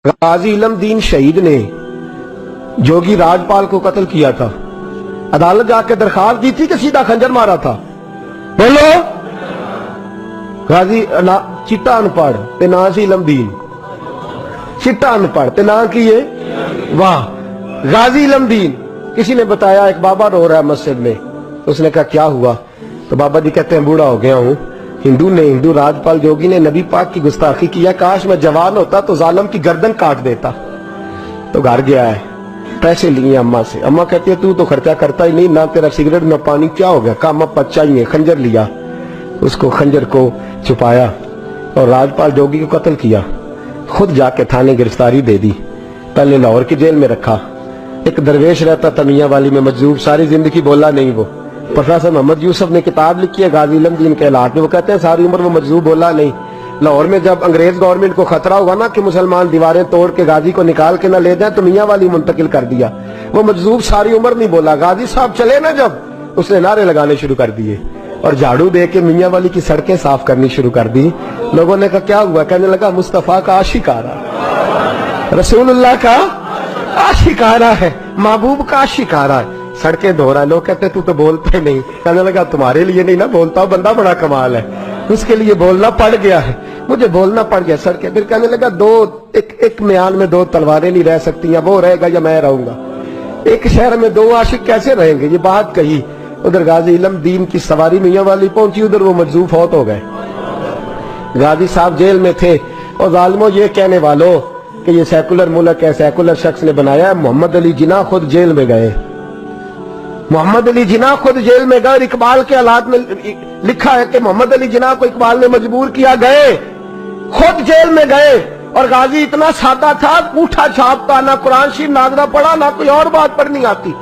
गाजी इलम दीन शहीद ने जोगी राजपाल को कत्ल किया था। अदालत जाके दरखास्त दी थी कि सीधा खंजर मारा था। बोलो गाजी चिट्टा अनपढ़ ते ना सी इलम दीन, चिट्टा अनपढ़ ते ना की है वाह गाजी इलम दीन। किसी ने बताया एक बाबा रो रहा है मस्जिद में, तो उसने कहा क्या हुआ? तो बाबा जी कहते हैं बूढ़ा हो गया हूं। हिंदू राजपाल जोगी ने नबी पाक की गुस्ताखी किया, काश मैं जवान होता तो जालिम की गर्दन काट देता। तो घर गया है, पैसे लिए अम्मा से। अम्मा कहती है तू तो खर्चा करता ही नहीं, ना तेरा सिगरेट ना पानी, क्या हो गया? काम अब बच्चा ही है। खंजर लिया, उसको खंजर को छुपाया और राजपाल जोगी को कत्ल किया। खुद जाके थाने गिरफ्तारी दे दी, पहले लाहौर की जेल में रखा। एक दरवेश रहता था मियां वाली में मजदूर, सारी जिंदगी बोला नहीं। वो प्रोफेसर मोहम्मद यूसुफ ने किताब लिखी है गाजी इलम दीन के हालात में, वो कहते हैं सारी उम्र वो मजदूर बोला नहीं। लाहौर में जब अंग्रेज गवर्नमेंट को खतरा हुआ ना कि मुसलमान दीवारें तोड़ के गाजी को निकाल के ना ले जाए, तो मियां वाली मुंतकिल कर दिया। वो मजदूर सारी उम्र नहीं बोला। गाजी साहब चले ना जब, उसने नारे लगाने शुरू कर दिए और झाड़ू दे के मियां वाली की सड़कें साफ करनी शुरू कर दी। लोगों ने कहा क्या हुआ? कहने लगा मुस्तफा का आशिक आ रहा, रसूलुल्लाह का आशिक आ रहा है, महबूब का आशिक आ रहा है, सड़कें धो रहा है। लोग कहते तू तो बोलते नहीं। कहने लगा तुम्हारे लिए नहीं ना बोलता हूं, बंदा बड़ा कमाल है, उसके लिए बोलना पड़ गया है, मुझे बोलना पड़ गया सड़कें। फिर कहने लगा एक म्यान में दो तलवारें नहीं रह सकती, या वो रहेगा या मैं रहूंगा। एक शहर में दो आशिक कैसे रहेंगे? ये बात कही। उधर गाजी इलम दीन की सवारी मियां वाली पहुंची, उधर वो मजदूर फौत हो गए। गाजी साहब जेल में थे और जालिमों ये कहने वालों कि ये सेकुलर मुल्क है, सेकुलर शख्स ने बनाया है। मोहम्मद अली जिन्ना खुद जेल में गए, मोहम्मद अली जिन्ना खुद जेल में गए। इकबाल के हालात में लिखा है कि मोहम्मद अली जिन्ना को इकबाल ने मजबूर किया, गए खुद जेल में गए। और गाजी इतना सादा था, पूठा छापता, ना कुरान शरीफ नाजरा पढ़ा, ना कोई और बात पढ़नी आती।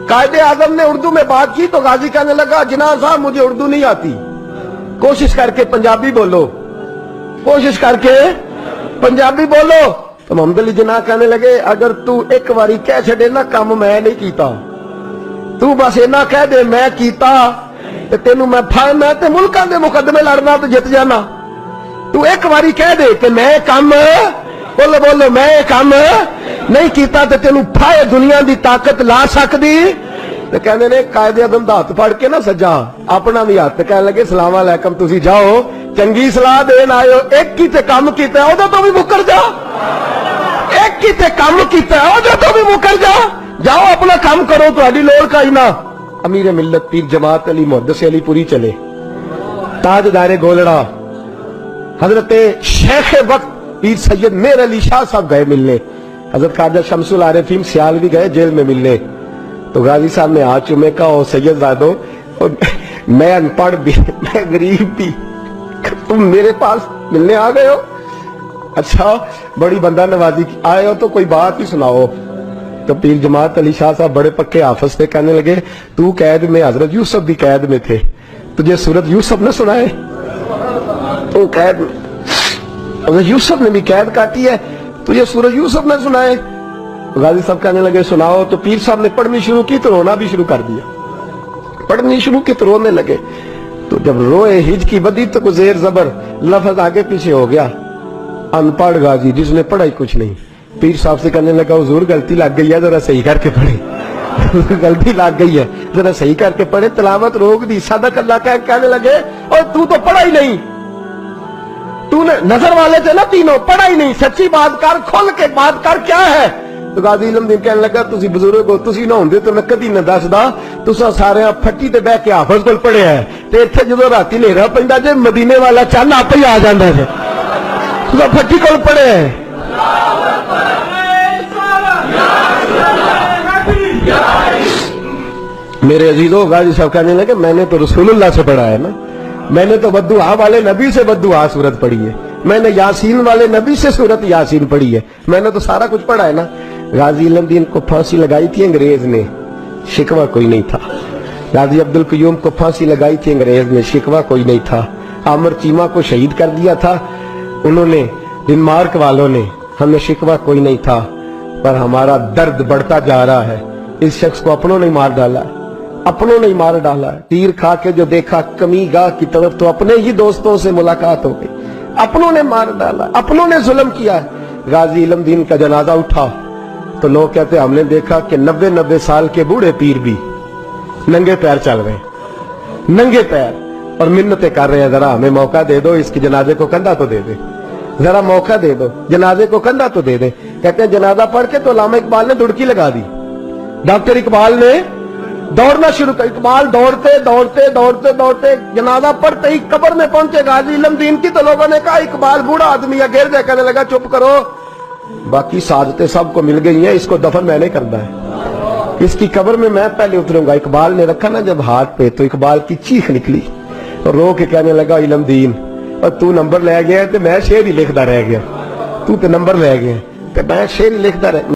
कायदे आजम ने उर्दू में बात की तो गाजी कहने लगा जिन्ना साहब मुझे उर्दू नहीं आती, कोशिश करके पंजाबी बोलो, कोशिश करके पंजाबी बोलो। तो मोहम्मद अली जिन्ना कहने लगे अगर तू एक बारी कह छड़े ना काम मैं नहीं कीता, तू बस इना कह दे मैं कीता ते तेनू मैं ते मुल्कां दे मुकदमे लड़ना तो जित जाना। तू एक बारी कह दे कि मैं काम बोलो बोलो मैं काम नहीं कीता ते तेनू फाए दुनिया दी ताकत ला सकदी। ते कहंदे ने कायदे आज़म दा हत्थ फड़ के ना सज्जा अपना भी हत्थ कहने लगे सलाम अलैकुम तुसी जाओ, चंगी सलाह देन आयो, एक ही ते काम कीता ओदे तो भी मुकर जा, एक ही ते काम कीता ओदे तो भी मुकर जा, जाओ अपना काम करो, तुम्हारी लोड़ का ही ना। अमीर मिल्लत पीर जमात अली मुहद्दिस अली पुरी चले, ताजदारे गोलड़ा हजरत शेख वक्त पीर सैयद मेर अली शाह साहब गए मिलने, हजरत ख्वाजा शमसुल आरिफीन सियाल भी गए जेल में मिलने। तो गाजी साहब ने हाथ चूमे का और सैयद जादो मैं अनपढ़ भी, मैं गरीब भी, तुम मेरे पास मिलने आ गए हो? अच्छा बड़ी बंदा नवाजी आए हो तो कोई बात ही सुनाओ। तो पीर जमात अली शाह साहब बड़े पक्के हाफिज थे, कहने लगे तू कैद में, हजरत यूसुफ भी कैद में थे, तुझे सूरत यूसुफ ने सुनाए? तू कैद में, हजरत यूसुफ ने भी कैद काटी है, तुझे सूरत यूसुफ ने सुनाए? तो गाजी साहब कहने लगे सुनाओ। तो पीर साहब ने पढ़नी शुरू की तो रोना भी शुरू कर दिया, पढ़नी शुरू की तो रोने लगे। तो जब रोए हिज की बदी तो जेर जबर लफ्ज आगे पीछे हो गया। अनपढ़ गाजी जिसने पढ़ा ही कुछ नहीं, पीर साहब से कहने लगा हुजूर गलती लग गई है, जरा सही करके पढ़े गलती लग गई है, जरा सही करके पढ़े, तलावत रोक दी। सदक अल्लाह का कहने लगे और तू तो पढ़ा ही नहीं, तूने नजर वाले थे ना तीनों, पढ़ा ही नहीं, सच्ची बात कर, खोल के बात कर, क्या है? तो गाजी इलम दीन कहने लगा तुसी बुजुर्ग हो, तुसी ना होंदे तो मैं कदी ना दसदा, तुसा सारे फट्टी ते बह के हाफिज कोल पढ़िया है, ते इत्थे जदों राती नेरा पैंदा जे मदीने वाला चंद आपे ही आ जांदा है, तुसा फट्टी कोल पढ़िया है। मेरे अजीजों गाजी साहब कहने लगे मैंने तो रसूलुल्लाह से पढ़ा है ना, मैंने तो बद्दुआ वाले नबी से बद्दुआ सूरत पढ़ी है, मैंने यासीन वाले नबी से सूरत यासीन पढ़ी है, मैंने तो सारा कुछ पढ़ा है ना। गाजी इलम दीन को फांसी लगाई थी अंग्रेज ने, शिकवा कोई नहीं था। गाजी अब्दुल कयूम को फांसी लगाई थी अंग्रेज ने, शिकवा कोई नहीं था। आमिर चीमा को शहीद कर दिया था उन्होंने, डेनमार्क वालों ने, हमें शिकवा कोई नहीं था। पर हमारा दर्द बढ़ता जा रहा है, इस शख्स को अपनों ने मार डाला, अपनों ने मार डाला। तीर खा के जो देखा कमी गाह की तरफ तो अपने ही दोस्तों से मुलाकात हो गई, अपनों ने मार डाला, अपनों ने जुल्म किया। गाजी इल्म दीन का जनाजा उठा तो लोग कहते हमने देखा कि 90-90 साल के बूढ़े पीर भी नंगे पैर चल रहे हैं, नंगे पैर, और मिन्नतें कर रहे हैं, जरा हमें मौका दे दो, इसकी जनाजे को कंधा तो दे दे, जरा मौका दे दो, जनाजे को कंधा तो दे दे। कहते हैं जनाजा पढ़ के तो अल्लामा इकबाल ने दुड़की लगा दी, डॉक्टर इकबाल ने दौड़ना शुरू कर। इकबाल दौड़ते दौड़ते दौड़ते दौड़ते जनाजा पढ़ते ही कब्र में पहुंचे गाजी इल्म दीन की, तो लोगों ने कहा इकबाल बूढ़ा आदमी है, गिर जाए। कहने लगा चुप करो, बाकी साजतें सबको मिल गई हैं, इसको दफन मैंने करना है, इसकी कब्र में मैं पहले उतरूंगा। इकबाल ने रखा ना जब हाथ पे, तो इकबाल की चीख निकली और रो के कहने लगा इल्म दीन, और तू नंबर ले गया तो मैं शेर ही लिखता रह गया, तू तो नंबर ले गया तो मैं शेर ही लिखता रह